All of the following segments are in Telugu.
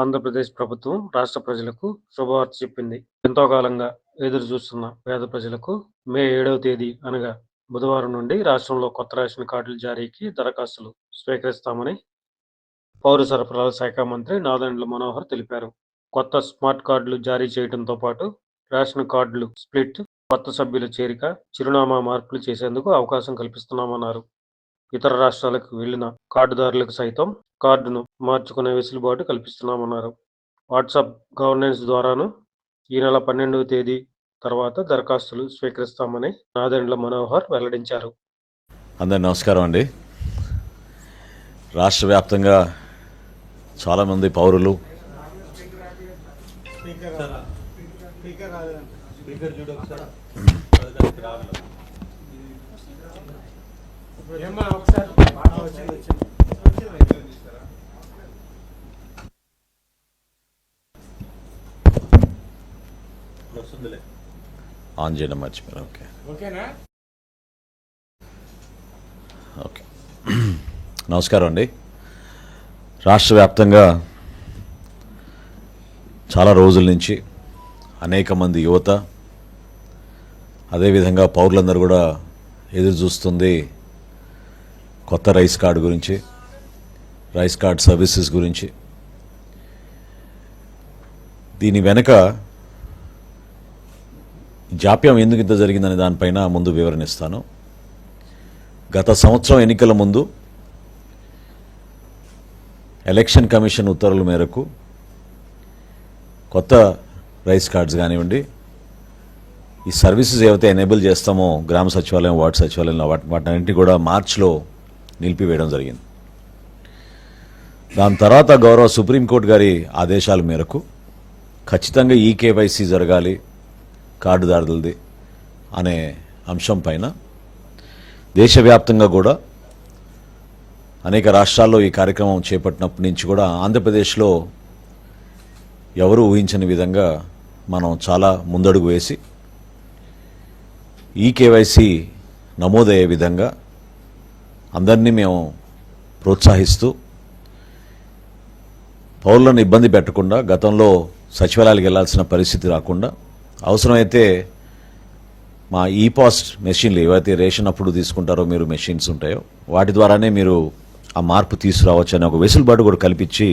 ఆంధ్రప్రదేశ్ ప్రభుత్వం రాష్ట్ర ప్రజలకు శుభవార్త చెప్పింది. ఎంతో కాలంగా ఎదురు చూస్తున్న పేద ప్రజలకు మే 7వ తేదీ అనగా బుధవారం నుండి రాష్ట్రంలో కొత్త రేషన్ కార్డుల జారీకి దరఖాస్తులు స్వీకరిస్తామని పౌర సరఫరాల శాఖ మంత్రి నాదెండ్ల మనోహర్ తెలిపారు. కొత్త స్మార్ట్ కార్డులు జారీ చేయడంతో పాటు రేషన్ కార్డులు స్ప్లిట్, కొత్త సభ్యుల చేరిక, చిరునామా మార్పులు చేసేందుకు అవకాశం కల్పిస్తున్నామన్నారు. ఇతర రాష్ట్రాలకు వెళ్లిన కార్డుదారులకు సైతం కార్డును మార్చుకునే వెసులుబాటు కల్పిస్తున్నామన్నారు. వాట్సాప్ గవర్నెన్స్ ద్వారాను ఈ నెల 12వ తేదీ తర్వాత దరఖాస్తులు స్వీకరిస్తామని నాదెండ్ల మనోహర్ వెల్లడించారు. అందరికీ నమస్కారం అండి. రాష్ట్ర వ్యాప్తంగా చాలామంది పౌరులు ఆన్ చేయడం మర్చిపోయారు. ఓకే, నమస్కారం అండి. రాష్ట్ర వ్యాప్తంగా చాలా రోజుల నుంచి అనేక మంది యువత, అదేవిధంగా పౌరులందరూ కూడా ఎదురు చూస్తుంది కొత్త రైస్ కార్డు గురించి, రైస్ కార్డ్ సర్వీసెస్ గురించి. దీని వెనక జాప్యం ఎందుకు ఇంత జరిగిందనే దానిపైన ముందు వివరణ ఇస్తాను. గత సంవత్సరం ఎన్నికల ముందు ఎలక్షన్ కమిషన్ ఉత్తర్వుల మేరకు కొత్త రైస్ కార్డ్స్ కానివ్వండి, ఈ సర్వీసెస్ ఏవైతే ఎనేబుల్ చేస్తామో గ్రామ సచివాలయం, వార్డు సచివాలయంలో వాటన్నింటినీ కూడా మార్చిలో నిలిపివేయడం జరిగింది. దాని తర్వాత గౌరవ సుప్రీంకోర్టు గారి ఆదేశాల మేరకు ఖచ్చితంగా ఈకేవైసీ జరగాలి కార్డుదారులది అనే అంశం పైన దేశవ్యాప్తంగా కూడా అనేక రాష్ట్రాల్లో ఈ కార్యక్రమం చేపట్టినప్పటి నుంచి కూడా ఆంధ్రప్రదేశ్లో ఎవరు ఊహించని విధంగా మనం చాలా ముందడుగు వేసి ఈకేవైసీ నమోదయ్యే విధంగా అందరినీ మేము ప్రోత్సహిస్తూ పౌరులను ఇబ్బంది పెట్టకుండా, గతంలో సచివాలయాలకు వెళ్లాల్సిన పరిస్థితి రాకుండా, అవసరమైతే మా ఈపాస్ మెషిన్లు ఏవైతే రేషన్ అప్పుడు తీసుకుంటారో మీరు మెషిన్స్ ఉంటాయో వాటి ద్వారానే మీరు ఆ మార్పు తీసుకురావచ్చు అనే ఒక వెసులుబాటు కూడా కల్పించి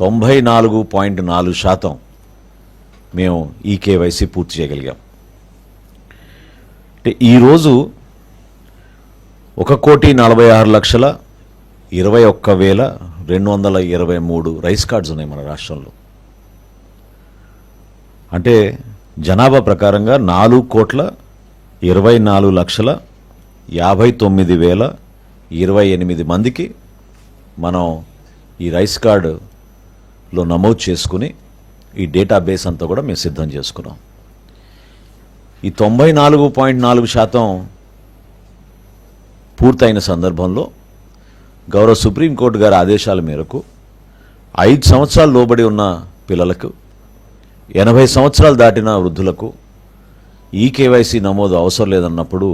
94.4% మేము ఈకేవైసీ పూర్తి చేయగలిగాం. అంటే ఈరోజు 1,46,21,223 రైస్ కార్డ్స్ ఉన్నాయి మన రాష్ట్రంలో. అంటే జనాభా ప్రకారంగా 4,24,59,028 మందికి మనం ఈ రైస్ కార్డులో నమోదు చేసుకుని ఈ డేటాబేస్ అంతా కూడా మేము సిద్ధం చేసుకున్నాం. ఈ 94.4% పూర్తయిన సందర్భంలో గౌరవ సుప్రీంకోర్టు గారి ఆదేశాల మేరకు 5 సంవత్సరాలు లోబడి ఉన్న పిల్లలకు, 80 సంవత్సరాలు దాటిన వృద్ధులకు ఈకేవైసీ నమోదు అవసరం లేదన్నప్పుడు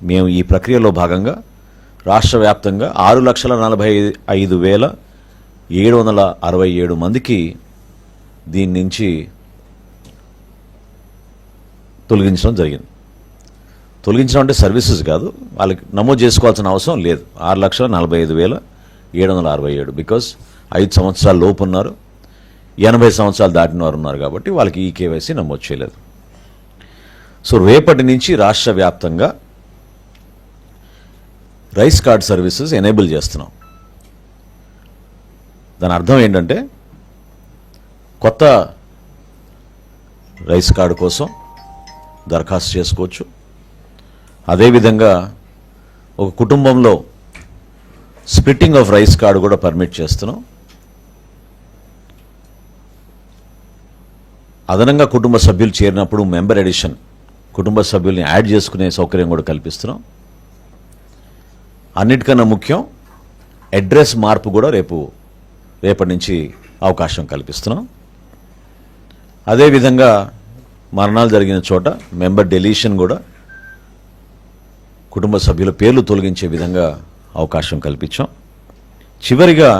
మేము ఈ ప్రక్రియలో భాగంగా రాష్ట్ర వ్యాప్తంగా 6,45,767 మందికి దీని నుంచి తొలగించడం జరిగింది. తొలగించడం అంటే సర్వీసెస్ కాదు, వాళ్ళకి నమోదు చేసుకోవాల్సిన అవసరం లేదు. 6,45,767 బికాస్ 5 సంవత్సరాల లోపు ఉన్నారు, 80 సంవత్సరాలు దాటిన వారు ఉన్నారు కాబట్టి వాళ్ళకి ఈకేవైసీ నమోదు చేయలేదు. సో రేపటి నుంచి రాష్ట్ర వ్యాప్తంగా రైస్ కార్డ్ సర్వీసెస్ ఎనేబుల్ చేస్తున్నాం. దాని అర్థం ఏంటంటే కొత్త రైస్ కార్డు కోసం దరఖాస్తు చేసుకోవచ్చు. అదేవిధంగా ఒక కుటుంబంలో స్ప్లిట్టింగ్ ఆఫ్ రైస్ కార్డు కూడా పర్మిట్ చేస్తున్నాం. అదనంగా కుటుంబ సభ్యులు చేరినప్పుడు మెంబర్ ఎడిషన్, కుటుంబ సభ్యుల్ని యాడ్ చేసుకునే సౌకర్యం కూడా కల్పిస్తున్నాం. అన్నిటికన్నా ముఖ్యం అడ్రస్ మార్పు కూడా రేపటి నుంచి అవకాశం కల్పిస్తున్నాం. అదేవిధంగా మరణాలు జరిగిన చోట మెంబర్ డెలీషన్ కూడా కుటుంబ సభ్యుల పేర్లు తొలగించే విధంగా అవకాశం కల్పించాం. చివరిగా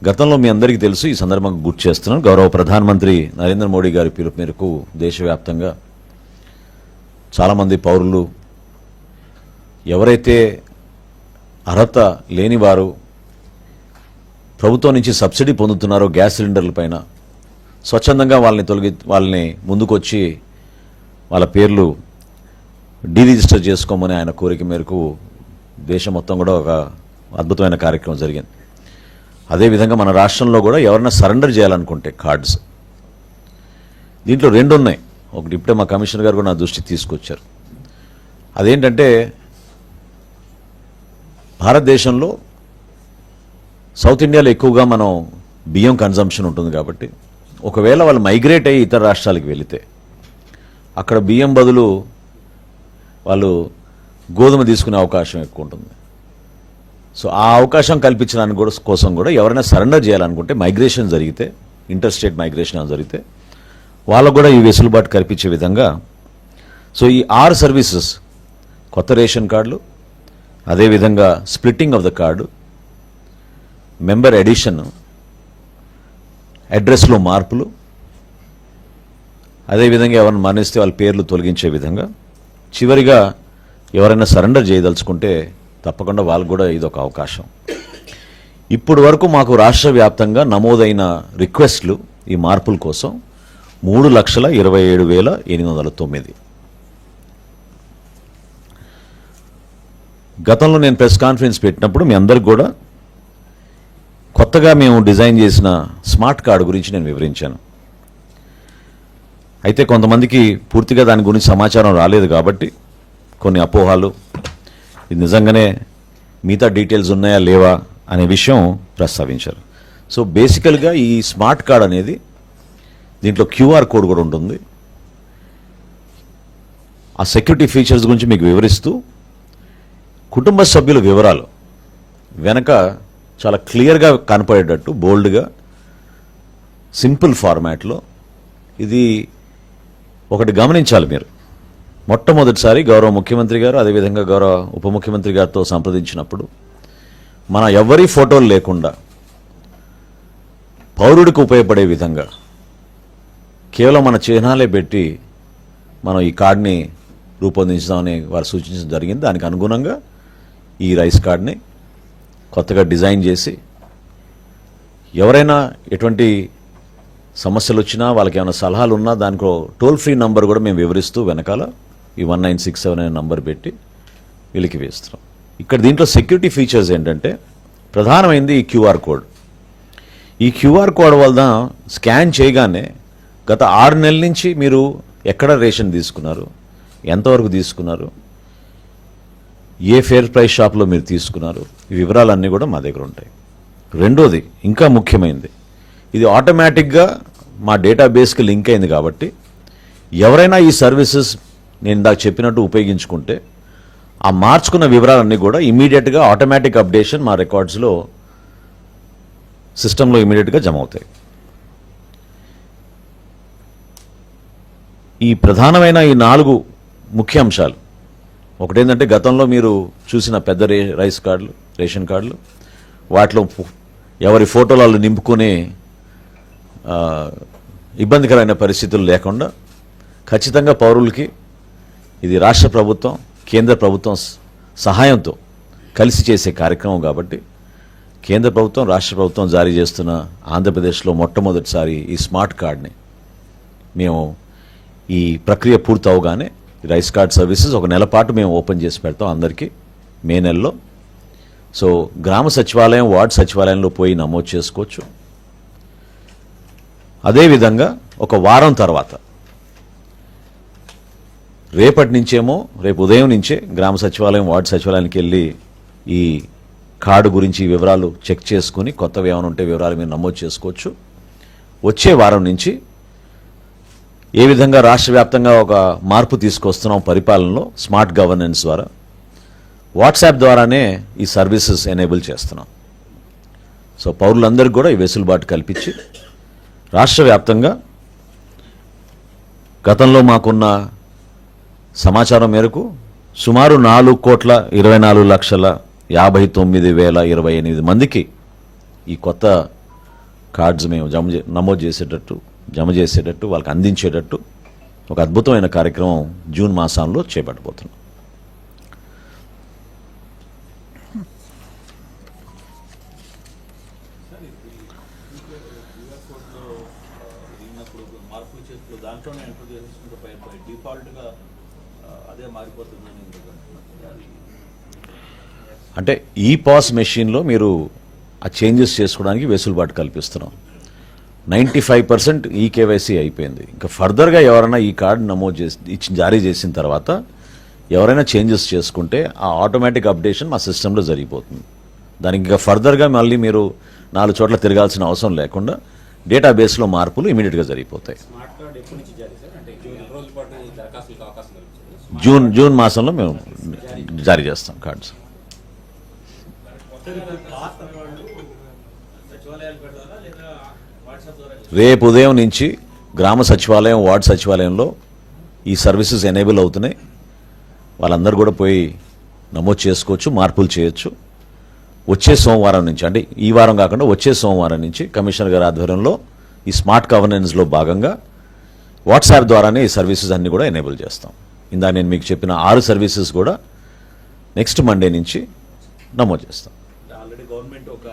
గతంలో మీ అందరికీ తెలుసు, ఈ సందర్భంగా గుర్తు చేస్తున్నాను, గౌరవ ప్రధానమంత్రి నరేంద్ర మోడీ గారి పిలుపు మేరకు దేశవ్యాప్తంగా చాలామంది పౌరులు ఎవరైతే అర్హత లేని వారు ప్రభుత్వం నుంచి సబ్సిడీ పొందుతున్నారో గ్యాస్ సిలిండర్ల పైన స్వచ్ఛందంగా వాళ్ళని ముందుకొచ్చి వాళ్ళ పేర్లు డీరిజిస్టర్ చేసుకోమని ఆయన కోరిక మేరకు దేశం మొత్తం కూడా ఒక అద్భుతమైన కార్యక్రమం జరిగింది. అదేవిధంగా మన రాష్ట్రంలో కూడా ఎవరైనా సరెండర్ చేయాలనుకుంటే కార్డ్స్, దీంట్లో 2 ఉన్నాయి. ఒకటి ఇప్పుడే మా కమిషనర్ గారు కూడా నా దృష్టికి తీసుకొచ్చారు. అదేంటంటే భారతదేశంలో సౌత్ ఇండియాలో ఎక్కువగా మనం బియ్యం కన్జంప్షన్ ఉంటుంది కాబట్టి ఒకవేళ వాళ్ళు మైగ్రేట్ అయ్యి ఇతర రాష్ట్రాలకు వెళితే అక్కడ బియ్యం బదులు వాళ్ళు గోధుమ తీసుకునే అవకాశం ఎక్కువ ఉంటుంది. సో ఆ అవకాశం కల్పించడానికి కోసం కూడా ఎవరైనా సరెండర్ చేయాలనుకుంటే మైగ్రేషన్ జరిగితే, ఇంటర్ స్టేట్ మైగ్రేషన్ జరిగితే వాళ్ళకు కూడా ఈ వెసులుబాటు కల్పించే విధంగా సో ఈ 6 సర్వీసెస్, కొత్త రేషన్ కార్డులు, అదేవిధంగా splitting of the card, member addition, అడ్రస్లో మార్పులు, అదేవిధంగా ఎవరైనా మరణిస్తే వాళ్ళ పేర్లు తొలగించే విధంగా, చివరిగా ఎవరైనా సరెండర్ చేయదలుచుకుంటే తప్పకుండా వాళ్ళకు కూడా ఇదొక అవకాశం. ఇప్పటి వరకు మాకు రాష్ట్ర వ్యాప్తంగా నమోదైన రిక్వెస్ట్లు ఈ మార్పుల కోసం 3,27,809. గతంలో నేను ప్రెస్ కాన్ఫరెన్స్ పెట్టినప్పుడు మీ అందరికి కూడా కొత్తగా మేము డిజైన్ చేసిన స్మార్ట్ కార్డు గురించి నేను వివరించాను. అయితే కొంతమందికి పూర్తిగా దాని గురించి సమాచారం రాలేదు కాబట్టి కొన్ని అపోహాలు, ఇది నిజంగానే మిగతా డీటెయిల్స్ ఉన్నాయా లేవా అనే విషయం ప్రస్తావించారు. సో బేసికల్గా ఈ స్మార్ట్ కార్డ్ అనేది దీంట్లో క్యూఆర్ కోడ్ కూడా ఉంటుంది. ఆ సెక్యూరిటీ ఫీచర్స్ గురించి మీకు వివరిస్తూ కుటుంబ సభ్యుల వివరాలు వెనక చాలా క్లియర్గా కనపడేటట్టు బోల్డ్గా సింపుల్ ఫార్మాట్లో, ఇది ఒకటి గమనించాలి మీరు. మొట్టమొదటిసారి గౌరవ ముఖ్యమంత్రి గారు అదేవిధంగా గౌరవ ఉప ముఖ్యమంత్రి గారితో సంప్రదించినప్పుడు మన ఎవరి ఫోటోలు లేకుండా పౌరుడికి ఉపయోగపడే విధంగా కేవలం మన చిహ్నాలే పెట్టి మనం ఈ కార్డుని రూపొందించుదామని వారు సూచించడం జరిగింది. దానికి అనుగుణంగా ఈ రైస్ కార్డ్ని కొత్తగా డిజైన్ చేసి ఎవరైనా ఎటువంటి సమస్యలు వచ్చినా, వాళ్ళకి ఏమైనా సలహాలు ఉన్నా దానికి టోల్ ఫ్రీ నంబర్ కూడా మేము వివరిస్తూ వెనకాల ఈ 1967 అనే నంబర్ పెట్టి వీళ్ళకి వేస్తున్నాం. ఇక్కడ దీంట్లో సెక్యూరిటీ ఫీచర్స్ ఏంటంటే ప్రధానమైనది ఈ క్యూఆర్ కోడ్. ఈ క్యూఆర్ కోడ్ వల్ల స్కాన్ చేయగానే గత 6 నెలల నుంచి మీరు ఎక్కడ రేషన్ తీసుకున్నారు, ఎంతవరకు తీసుకున్నారు, ఏ ఫేర్ ప్రైస్ షాప్లో మీరు తీసుకున్నారు, ఈ వివరాలన్నీ కూడా మా దగ్గర ఉంటాయి. రెండోది ఇంకా ముఖ్యమైనది, ఇది ఆటోమేటిక్గా మా డేటాబేస్కి లింక్ అయింది కాబట్టి ఎవరైనా ఈ సర్వీసెస్ నేను ఇందాక చెప్పినట్టు ఉపయోగించుకుంటే ఆ మార్చుకున్న వివరాలన్నీ కూడా ఇమీడియట్గా ఆటోమేటిక్ అప్డేషన్ మా రికార్డ్స్లో సిస్టంలో ఇమీడియట్గా జమ అవుతాయి. ఈ ప్రధానమైన ఈ 4 ముఖ్య అంశాలు, ఒకటేంటంటే గతంలో మీరు చూసిన పెద్ద రైస్ కార్డులు, రేషన్ కార్డులు, వాటిలో ఎవరి ఫోటోలు వాళ్ళు నింపుకునే ఇబ్బందికరమైన పరిస్థితులు లేకుండా ఖచ్చితంగా పౌరులకి ఇది రాష్ట్ర ప్రభుత్వం కేంద్ర ప్రభుత్వం సహాయంతో కలిసి చేసే కార్యక్రమం కాబట్టి కేంద్ర ప్రభుత్వం రాష్ట్ర ప్రభుత్వం జారీ చేస్తున్న ఆంధ్రప్రదేశ్లో మొట్టమొదటిసారి ఈ స్మార్ట్ కార్డ్ని మేము ఈ ప్రక్రియ పూర్తి అవగానే రైస్ కార్డ్ సర్వీసెస్ 1 నెల పాటు మేము ఓపెన్ చేసి పెడతాం అందరికీ మే నెలలో. సో గ్రామ సచివాలయం, వార్డు సచివాలయంలో పోయి నమోదు చేసుకోవచ్చు. అదేవిధంగా ఒక వారం తర్వాత రేపటి నుంచేమో, రేపు ఉదయం నుంచే గ్రామ సచివాలయం, వార్డు సచివాలయానికి వెళ్ళి ఈ కార్డు గురించి వివరాలు చెక్ చేసుకుని కొత్తవి ఏమైనా ఉంటే వివరాలు మీరు నమోదు చేసుకోవచ్చు. వచ్చే వారం నుంచి ఏ విధంగా రాష్ట్ర వ్యాప్తంగా ఒక మార్పు తీసుకొస్తున్నాం పరిపాలనలో స్మార్ట్ గవర్నెన్స్ ద్వారా, వాట్సాప్ ద్వారానే ఈ సర్వీసెస్ ఎనేబుల్ చేస్తున్నాం. సో పౌరులందరికీ కూడా ఈ వెసులుబాటు కల్పించి రాష్ట్ర వ్యాప్తంగా గతంలో మాకున్న సమాచారం మేరకు సుమారు 4,24,59,028 మందికి ఈ కొత్త కార్డ్స్ మేము జమ చేసేటట్టు వాళ్ళకి అందించేటట్టు ఒక అద్భుతమైన కార్యక్రమం జూన్ మాసంలో చేపట్టబోతున్నాం. అంటే ఈ పాస్ మెషిన్లో మీరు ఆ చేంజెస్ చేసుకోవడానికి వెసులుబాటు కల్పిస్తున్నాం. 95% ఈ కేవైసీ అయిపోయింది. ఇంకా ఫర్దర్గా ఎవరైనా ఈ కార్డు నమోదు చేసి జారీ చేసిన తర్వాత ఎవరైనా చేంజెస్ చేసుకుంటే ఆ ఆటోమేటిక్ అప్డేషన్ మా సిస్టంలో జరిగిపోతుంది. దానికి ఇంకా ఫర్దర్గా మళ్ళీ మీరు 4 చోట్ల తిరగాల్సిన అవసరం లేకుండా డేటాబేస్లో మార్పులు ఇమీడియట్గా జరిగిపోతాయి. జూన్ మాసంలో మేము జారీ చేస్తాం కార్డ్స్. రేపు ఉదయం నుంచి గ్రామ సచివాలయం, వార్డు సచివాలయంలో ఈ సర్వీసెస్ ఎనేబుల్ అవుతున్నాయి. వాళ్ళందరూ కూడా పోయి నమోదు చేసుకోవచ్చు, మార్పులు చేయొచ్చు. వచ్చే సోమవారం నుంచి, అంటే ఈ వారం కాకుండా వచ్చే సోమవారం నుంచి కమిషనర్ గారి ఆధ్వర్యంలో ఈ స్మార్ట్ గవర్నెన్స్లో భాగంగా వాట్సాప్ ద్వారానే ఈ సర్వీసెస్ అన్నీ కూడా ఎనేబుల్ చేస్తాం. ఇందాక నేను మీకు చెప్పిన 6 సర్వీసెస్ కూడా నెక్స్ట్ మండే నుంచి నమోదు చేస్తాం. ఆల్రెడీ గవర్నమెంట్ ఒక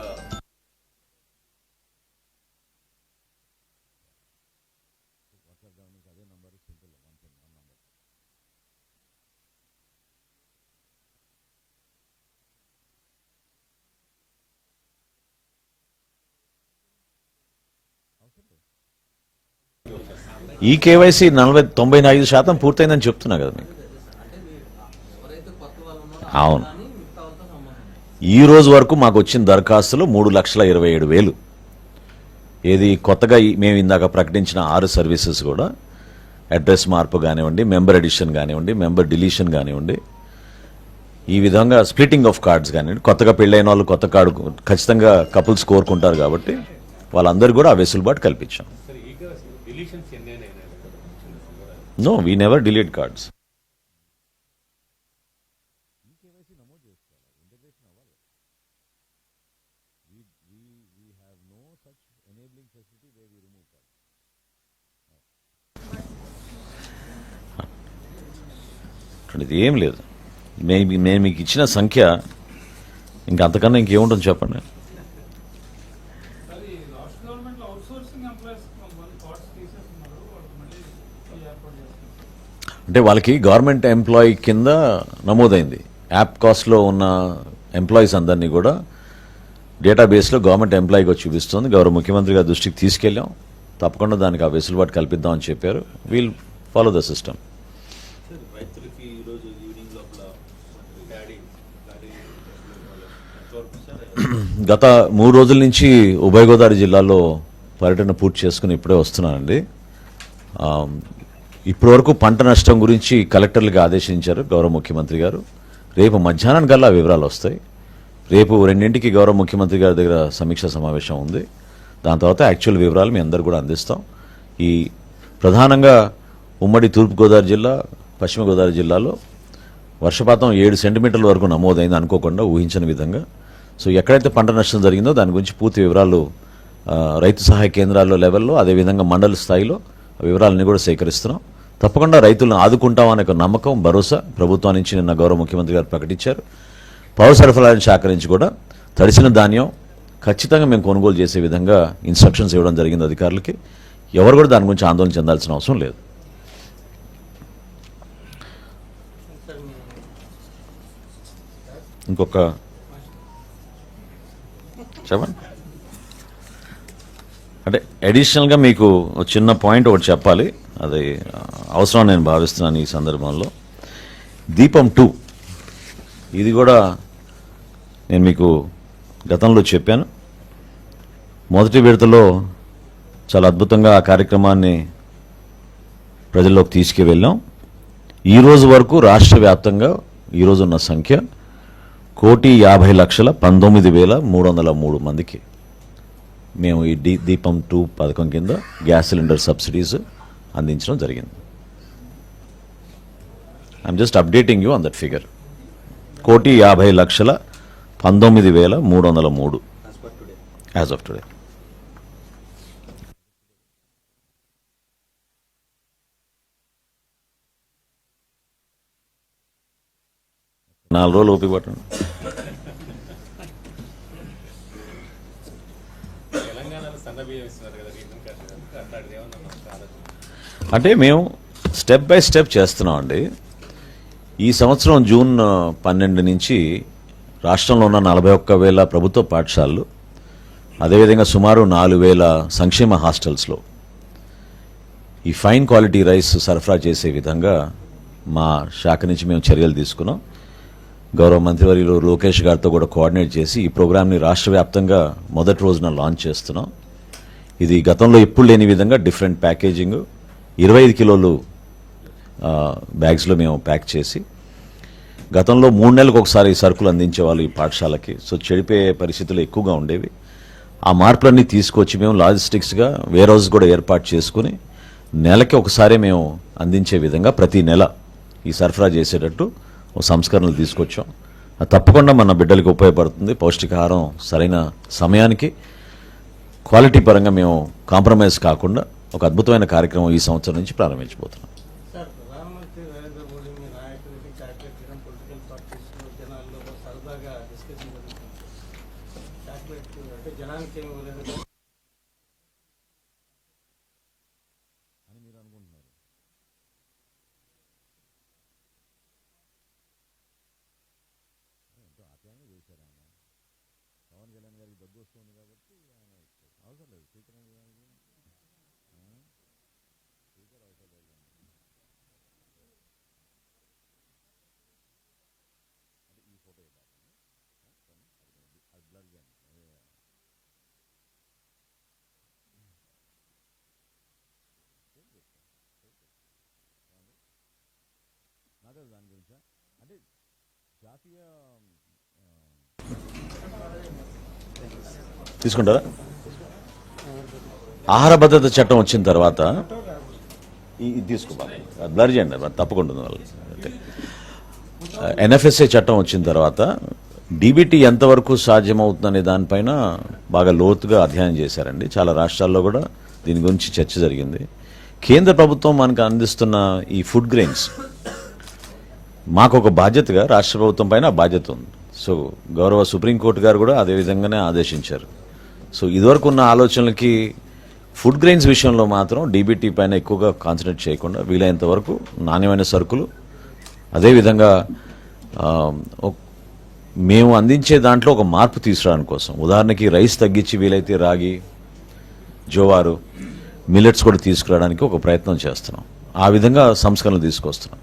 ఈ కేవైసీ 95% పూర్తయిందని చెప్తున్నా కదా మీకు. అవును, ఈ రోజు వరకు మాకు వచ్చిన దరఖాస్తులు 3,27,000. ఏది కొత్తగా మేము ఇందాక ప్రకటించిన 6 సర్వీసెస్ కూడా అడ్రస్ మార్పు కానివ్వండి, మెంబర్ ఎడిషన్ కానివ్వండి, మెంబర్ డిలీషన్ కానివ్వండి, ఈ విధంగా స్ప్లిట్టింగ్ ఆఫ్ కార్డ్స్ కానివ్వండి. కొత్తగా పెళ్ళైన వాళ్ళు కొత్త కార్డు ఖచ్చితంగా కపుల్స్ కోరుకుంటారు కాబట్టి వాళ్ళందరూ కూడా ఆ వెసులుబాటు కల్పించాం. No, we never delete cards. ఇది ఏం లేదు. నేను మీకు ఇచ్చిన సంఖ్య ఇంకా అంతకన్నా ఇంకేముంటుంది చెప్పండి. అంటే వాళ్ళకి గవర్నమెంట్ ఎంప్లాయీ కింద నమోదైంది. యాప్ కాస్ట్లో ఉన్న ఎంప్లాయీస్ అందరినీ కూడా డేటాబేస్లో గవర్నమెంట్ ఎంప్లాయీగా చూపిస్తుంది. గౌరవ ముఖ్యమంత్రి గారి దృష్టికి తీసుకెళ్ళాం. తప్పకుండా దానికి ఆ వెసులుబాటు కల్పిద్దామని చెప్పారు. We'll follow the system. గత 3 రోజుల నుంచి ఉభయ గోదావరి జిల్లాలో పర్యటన పూర్తి చేసుకుని ఇప్పుడే వస్తున్నానండి. ఇప్పటి వరకు పంట నష్టం గురించి కలెక్టర్లకు ఆదేశించారు గౌరవ ముఖ్యమంత్రి గారు. రేపు మధ్యాహ్నం కల్లా వివరాలు వస్తాయి. రేపు 2ంటికి గౌరవ ముఖ్యమంత్రి గారి దగ్గర సమీక్షా సమావేశం ఉంది. దాని తర్వాత యాక్చువల్ వివరాలు మీ అందరూ కూడా అందిస్తాం. ఈ ప్రధానంగా ఉమ్మడి తూర్పుగోదావరి జిల్లా, పశ్చిమ గోదావరి జిల్లాలో వర్షపాతం 7 సెంటీమీటర్ల వరకు నమోదైంది, అనుకోకుండా ఊహించని విధంగా. సో ఎక్కడైతే పంట నష్టం జరిగిందో దాని గురించి పూర్తి వివరాలు రైతు సహాయ కేంద్రాల్లో లెవెల్లో, అదేవిధంగా మండల స్థాయిలో వివరాలన్నీ కూడా సేకరిస్తున్నాం. తప్పకుండా రైతులను ఆదుకుంటామనే ఒక నమ్మకం, భరోసా ప్రభుత్వం నుంచి నిన్న గౌరవ ముఖ్యమంత్రి గారు ప్రకటించారు. పౌర సరఫరాల శాఖ నుంచి కూడా తడిసిన ధాన్యం ఖచ్చితంగా మేము కొనుగోలు చేసే విధంగా ఇన్స్ట్రక్షన్స్ ఇవ్వడం జరిగింది అధికారులకి. ఎవరు కూడా దాని గురించి ఆందోళన చెందాల్సిన అవసరం లేదు. ఇంకొక చెప్పండి. అంటే అడిషనల్గా మీకు ఒక చిన్న పాయింట్ ఒకటి చెప్పాలి, అది అవసరం నేను భావిస్తున్నాను ఈ సందర్భంలో. దీపం 2 ఇది కూడా నేను మీకు గతంలో చెప్పాను. మొదటి విడతలో చాలా అద్భుతంగా ఆ కార్యక్రమాన్ని ప్రజల్లోకి తీసుకువెళ్ళాం. ఈరోజు వరకు రాష్ట్ర వ్యాప్తంగా ఈరోజు ఉన్న సంఖ్య 1,50,19,303 మందికి మేము ఈ దీపం 2 పథకం కింద గ్యాస్ సిలిండర్ సబ్సిడీస్ అందించడం జరిగింది. I'm just updating you on that figure. 1,50,19,303 as of today. 4 రోజులు ఓపిక పట్టండి. అంటే మేము స్టెప్ బై స్టెప్ చేస్తున్నామండి. ఈ సంవత్సరం జూన్ 12 నుంచి రాష్ట్రంలో ఉన్న 41,000 ప్రభుత్వ పాఠశాలలు, అదేవిధంగా సుమారు 4,000 సంక్షేమ హాస్టల్స్లో ఈ ఫైన్ క్వాలిటీ రైస్ సరఫరా చేసే విధంగా మా శాఖ నుంచి మేము చర్యలు తీసుకున్నాం. గౌరవ మంత్రివర్యులు లోకేష్ గారితో కూడా కోఆర్డినేట్ చేసి ఈ ప్రోగ్రామ్ని రాష్ట్ర వ్యాప్తంగా మొదటి రోజున లాంచ్ చేస్తున్నాం. ఇది గతంలో ఎప్పుడు లేని విధంగా డిఫరెంట్ ప్యాకేజింగ్, 25 కిలోలు బ్యాగ్స్లో మేము ప్యాక్ చేసి, గతంలో 3 నెలలకు ఒకసారి సరుకులు అందించేవాళ్ళు ఈ పాఠశాలకి. సో చెడిపోయే పరిస్థితులు ఎక్కువగా ఉండేవి. ఆ మార్పులన్నీ తీసుకొచ్చి మేము లాజిస్టిక్స్గా వేర్ హౌస్ కూడా ఏర్పాటు చేసుకుని నెలకి ఒకసారి మేము అందించే విధంగా ప్రతి నెల ఈ సరఫరా చేసేటట్టు ఓ సంస్కరణలు తీసుకొచ్చాం. అది తప్పకుండా మన బిడ్డలకి ఉపయోగపడుతుంది. పౌష్టికాహారం సరైన సమయానికి క్వాలిటీ పరంగా మేము కాంప్రమైజ్ కాకుండా ఒక అద్భుతమైన కార్యక్రమం ఈ సంవత్సరం నుంచి ప్రారంభించబోతున్నాం. సార్, ప్రధానమంత్రి నరేంద్ర మోడీ మీ నాయకుడికి చాక్లెట్ తినడం పొలిటికల్ పార్టీస్లో జనాల్లో సరదాగా డిస్కషన్ జరుగుతుంది. చాక్లెట్ అంటే జనానికి ఏమి ఇవ్వలేదు అని మీరు అనుకుంటున్నారు. ఎంతో ఆప్యాయంగా చేశారు ఆయన. పవన్ కళ్యాణ్ గారికి దగ్గు వస్తుంది కాబట్టి ఆయన అవసరం లేదు స్పీకర్ అనేది. స్పీకర్ అవసరం లేదు. అంటే ఈ ఫోటో అది బ్లర్ చేయండి. నాదే దాని గురించా అంటే జాతీయ తీసుకుంటారా? ఆహార భద్రత చట్టం వచ్చిన తర్వాత ఇది తీసుకోవాలి, బ్లర్ చేయండి, తప్పకుండా ఉంది వాళ్ళు. ఎన్ఎఫ్ఎస్ఏ చట్టం వచ్చిన తర్వాత డీబీటీ ఎంతవరకు సాధ్యమవుతుందనే దానిపైన బాగా లోతుగా అధ్యయనం చేశారండి. చాలా రాష్ట్రాల్లో కూడా దీని గురించి చర్చ జరిగింది. కేంద్ర ప్రభుత్వం మనకు అందిస్తున్న ఈ ఫుడ్ గ్రెయిన్స్ మాకు ఒక బాధ్యతగా రాష్ట్ర ప్రభుత్వం పైన బాధ్యత ఉంది. సో గౌరవ సుప్రీంకోర్టు గారు కూడా అదే విధంగానే ఆదేశించారు. సో ఇదివరకు ఉన్న ఆలోచనలకి ఫుడ్ గ్రెయిన్స్ విషయంలో మాత్రం డీబీటీ పైన ఎక్కువగా కాన్సన్ట్రేట్ చేయకుండా వీలైనంత వరకు నాణ్యమైన సరుకులు, అదేవిధంగా మేము అందించే దాంట్లో ఒక మార్పు తీసుకురావడానికి కోసం, ఉదాహరణకి రైస్ తగ్గించి వీలైతే రాగి, జోవారు, మిల్లెట్స్ కూడా తీసుకురావడానికి ఒక ప్రయత్నం చేస్తున్నాం. ఆ విధంగా సంస్కరణలు తీసుకొస్తున్నాం.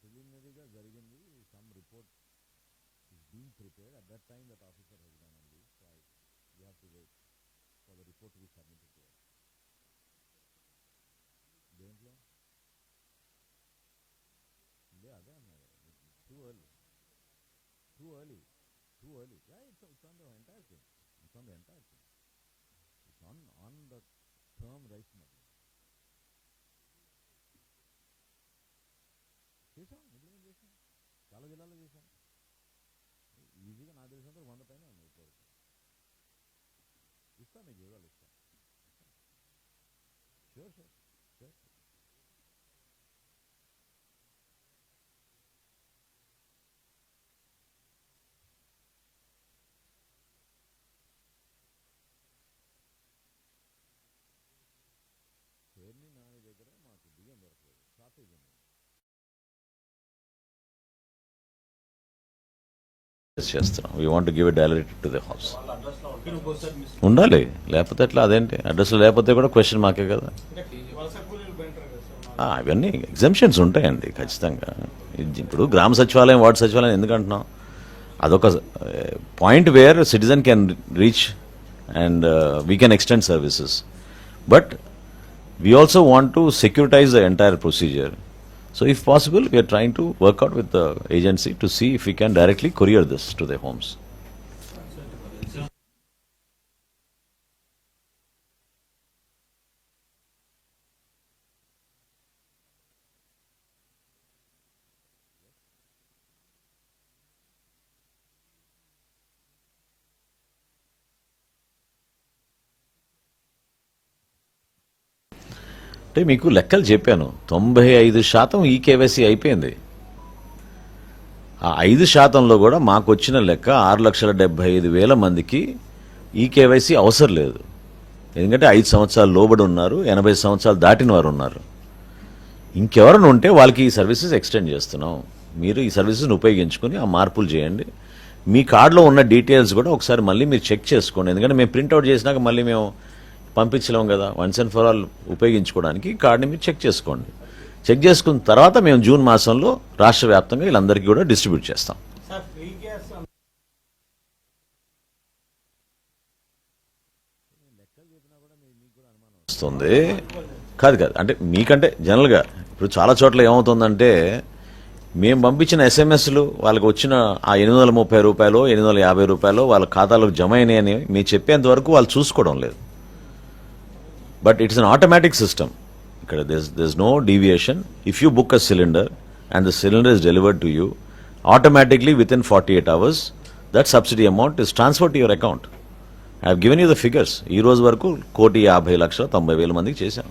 preliminary జరిగింది. some report is being prepared. At that time that officer has gone on leave, so we have to wait for the report to be submitted to us. దేంట్లో అదే అన్నారు, too early. Yeah, it's on the entire thing. It's on the term rice model. చేసాం, ఇంప్లిమెంట్ చేసాం, చాలా జిల్లాలో చేసాం. ఈజీగా నాకు తెలిసినంత 100 పైన ఉంది ఇప్పటివరకు. ఇస్తాం, మీకు వివరాలు ఇస్తాం. షూర్. పేరుని నా దగ్గర మాకు బియ్యం దొరకలేదు, షార్టేజ్ ఉంది. చేస్తున్నాం. We want give a direct to the house. ఉండాలి, లేకపోతే ఎట్లా? అదేంటి అడ్రస్ లేకపోతే కూడా క్వశ్చన్ మాకే కదా. అవన్నీ ఎగ్జామ్షన్స్ ఉంటాయండి ఖచ్చితంగా. ఇప్పుడు గ్రామ సచివాలయం, వార్డు సచివాలయం ఎందుకంటున్నాం? అదొక point where citizen can reach and we can extend services. But we also want to securitize the entire procedure. So if possible, we are trying to work out with the agency to see if we can directly courier this to their homes. అంటే మీకు లెక్కలు చెప్పాను, 95% ఈ కేవైసీ అయిపోయింది. ఆ 5%లో కూడా మాకు వచ్చిన లెక్క 6,75,000 మందికి ఈ కేవైసీ అవసరం లేదు. ఎందుకంటే 5 సంవత్సరాలు లోబడి ఉన్నారు, 80 సంవత్సరాలు దాటిన వారు ఉన్నారు. ఇంకెవరైనా ఉంటే వాళ్ళకి ఈ సర్వీసెస్ ఎక్స్టెండ్ చేస్తున్నాం. మీరు ఈ సర్వీసెస్ని ఉపయోగించుకొని ఆ మార్పులు చేయండి. మీ కార్డులో ఉన్న డీటెయిల్స్ కూడా ఒకసారి మళ్ళీ మీరు చెక్ చేసుకోండి. ఎందుకంటే మేము ప్రింట్అవుట్ చేసినాక మళ్ళీ మేము పంపించలేము కదా. వన్స్ అండ్ ఫర్ ఆల్ ఉపయోగించుకోవడానికి కార్డుని మీరు చెక్ చేసుకోండి. చెక్ చేసుకున్న తర్వాత మేము జూన్ మాసంలో రాష్ట్ర వ్యాప్తంగా వీళ్ళందరికీ కూడా డిస్ట్రిబ్యూట్ చేస్తాం. సార్ ఫ్రీ గ్యాస్ వస్తుంది కాదు అంటే మీకంటే జనరల్గా ఇప్పుడు చాలా చోట్ల ఏమవుతుందంటే మేము పంపించిన ఎస్ఎంఎస్లు వాళ్ళకి వచ్చిన ఆ ₹830 ₹850 వాళ్ళ ఖాతాలకు జమ అయినాయని మీరు చెప్పేంత వరకు వాళ్ళు చూసుకోవడం లేదు. But it's an automatic system. ఇక్కడ there's no deviation. If you book a cylinder and the cylinder is delivered to you, automatically within 48 hours, that subsidy amount is transferred to your account. I have given you the figures. ఈ రోజు వరకు 1,50,90,000 మందికి చేశాం.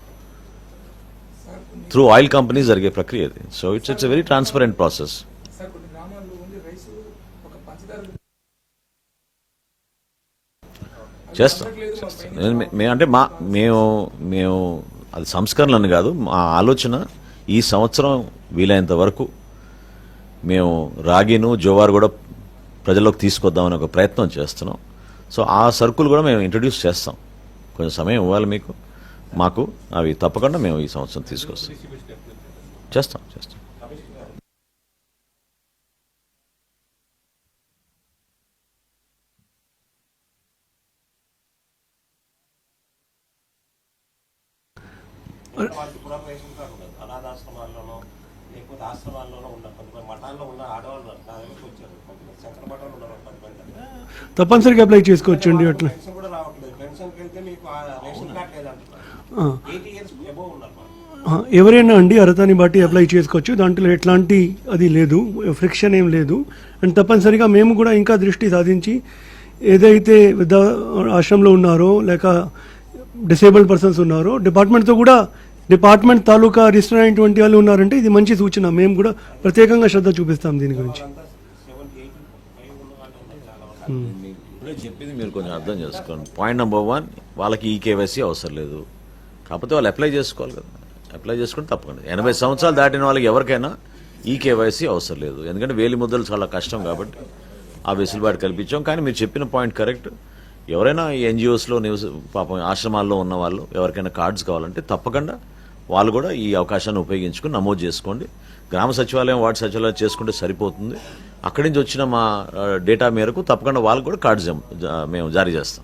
త్రూ ఆయిల్ కంపెనీస్ జరిగే ప్రక్రియ ఇది. So it's a very transparent process. చేస్తాం. అంటే మేము అది సంస్కరణలు కాదు, మా ఆలోచన ఈ సంవత్సరం వీలైనంత వరకు మేము రాగిను జోవార్ కూడా ప్రజల్లోకి తీసుకొద్దామని ఒక ప్రయత్నం చేస్తున్నాం. సో ఆ సరుకులు కూడా మేము ఇంట్రడ్యూస్ చేస్తాం. కొంచెం సమయం ఇవ్వాలి మాకు అవి తప్పకుండా మేము ఈ సంవత్సరం తీసుకొస్తాం. చేస్తాం. వాళ్ళకి పురాణ రేషన్ కార్డు ఉండదు. అనాథాశ్రమాల్లోనో లేకపోతే ఆశ్రమాల్లోనో ఉన్న కొంతమంది మఠాల్లో ఉన్న ఆడవాళ్ళు నా దగ్గరికి వచ్చారు. కొంతమంది శంకర మఠాలు ఉన్నారు 10 మంది. తప్పనిసరిగా అప్లై చేసుకోవచ్చండి. అట్లా పెన్షన్ కూడా రావట్లేదు. పెన్షన్కి వెళ్తే మీకు రేషన్ కార్డు లేదంటున్నారు. 80 years అబోవ్ ఉన్నారు. ఎవరైనా అండి అర్హతని బట్టి అప్లై చేసుకోవచ్చు. దాంట్లో ఎట్లాంటి అది లేదు, ఫ్రిక్షన్ ఏం లేదు. అండ్ తప్పనిసరిగా మేము కూడా ఇంకా దృష్టి సాధించి ఏదైతే వృద్ధ ఆశ్రమంలో ఉన్నారో లేక డిసేబుల్డ్ పర్సన్స్ ఉన్నారో డిపార్ట్మెంట్తో కూడా డిపార్ట్మెంట్ తాలూకా రిజిస్టర్ అయినటువంటి వాళ్ళు ఉన్నారంటే ఇది మంచి సూచన. మేము కూడా ప్రత్యేకంగా శ్రద్ధ చూపిస్తాం దీని గురించి. ఇప్పుడే చెప్పింది మీరు కొంచెం అర్థం చేసుకోండి. పాయింట్ నెంబర్ 1, వాళ్ళకి ఈ కేవైసీ అవసరం లేదు. కాకపోతే వాళ్ళు అప్లై చేసుకోవాలి కదా. అప్లై చేసుకుంటే తప్పకుండా 80 సంవత్సరాలు దాటిన వాళ్ళకి ఎవరికైనా ఈ కేవైసీ అవసరం లేదు. ఎందుకంటే వేలి ముద్దలు చాలా కష్టం కాబట్టి ఆ వెసులుబాటు కల్పించాం. కానీ మీరు చెప్పిన పాయింట్ కరెక్ట్. ఎవరైనా ఎన్జిఓస్లో పాపం ఆశ్రమాల్లో ఉన్న వాళ్ళు ఎవరికైనా కార్డ్స్ కావాలంటే తప్పకుండా వాళ్ళు కూడా ఈ అవకాశాన్ని ఉపయోగించుకుని నమోదు చేసుకోండి. గ్రామ సచివాలయం, వార్డు సచివాలయం చేసుకుంటే సరిపోతుంది. అక్కడి నుంచి వచ్చిన మా డేటా మేరకు తప్పకుండా వాళ్ళకు కూడా కార్డ్స్ మేము జారీ చేస్తాం.